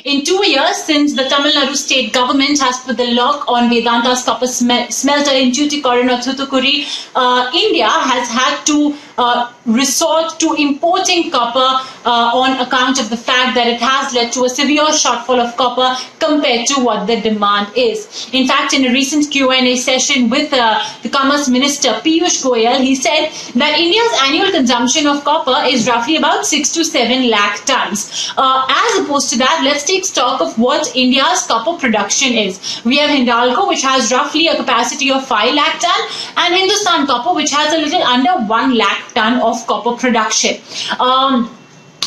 In 2 years, since the Tamil Nadu state government has put the lock on Vedanta's copper smelter in Tuticorin or Thoothukudi, India has had to resort to importing copper on account of the fact that it has led to a severe shortfall of copper compared to what the demand is. In fact, in a recent Q&A session with the Commerce Minister Piyush Goyal, he said that India's annual consumption of copper is roughly about 6 to 7 lakh tons. As opposed to that, let's take stock of what India's copper production is. We have Hindalco, which has roughly a capacity of 5 lakh ton, and Hindustan Copper, which has a little under 1 lakh ton of copper production.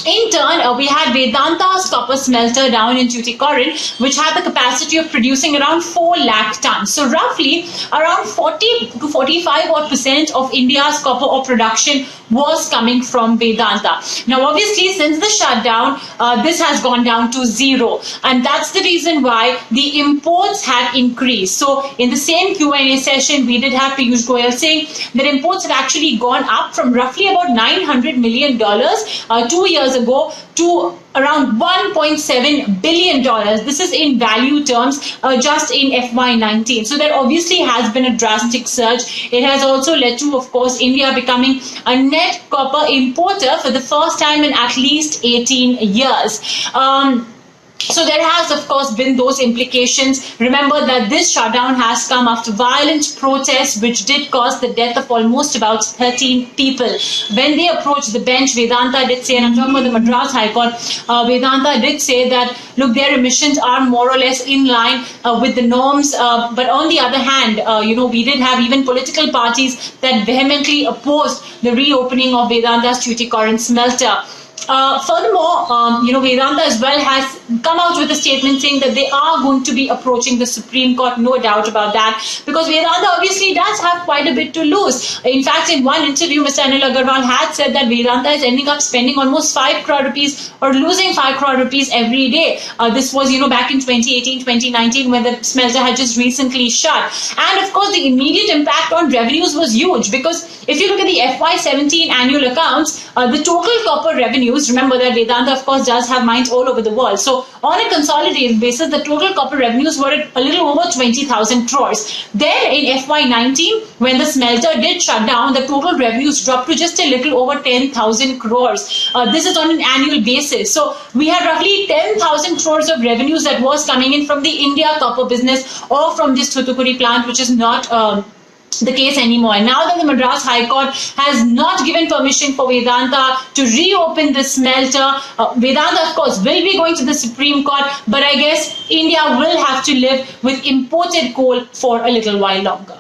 In turn, we had Vedanta's copper smelter down in Tuticorin, which had the capacity of producing around 4 lakh tons. So roughly around 40 to 45% of India's copper ore production was coming from Vedanta. Now, obviously, since the shutdown, this has gone down to zero. And that's the reason why the imports have increased. So in the same Q&A session, we did have Piyush Goyal saying that imports have actually gone up from roughly about $900 million 2 years ago to around $1.7 billion. This is in value terms just in FY19. So there obviously has been a drastic surge. It has also led to, of course, India becoming a net copper importer for the first time in at least 18 years. So there has, of course, been those implications. Remember that this shutdown has come after violent protests, which did cause the death of almost about 13 people. When they approached the bench, Vedanta did say, and I'm talking about the Madras High Court, Vedanta did say that, look, their emissions are more or less in line with the norms. But on the other hand, we did have even political parties that vehemently opposed the reopening of Vedanta's Tuticorin smelter. Furthermore, Vedanta as well has come out with a statement saying that they are going to be approaching the Supreme Court, no doubt about that, because Vedanta obviously does have quite a bit to lose. In fact, in one interview, Mr. Anil Agarwal had said that Vedanta is ending up spending almost 5 crore rupees or losing 5 crore rupees every day. This was, back in 2018, 2019 when the smelter had just recently shut. And of course, the immediate impact on revenues was huge, because if you look at the FY17 annual accounts, the total copper revenues, remember that Vedanta, of course, does have mines all over the world. So on a consolidated basis, the total copper revenues were at a little over 20,000 crores. Then in FY19, when the smelter did shut down, the total revenues dropped to just a little over 10,000 crores. This is on an annual basis. So we had roughly 10,000 crores of revenues that was coming in from the India copper business or from this Thoothukudi plant, which is not the case anymore. And now that the Madras High Court has not given permission for Vedanta to reopen the smelter, Vedanta, of course, will be going to the Supreme Court, but I guess India will have to live with imported coal for a little while longer.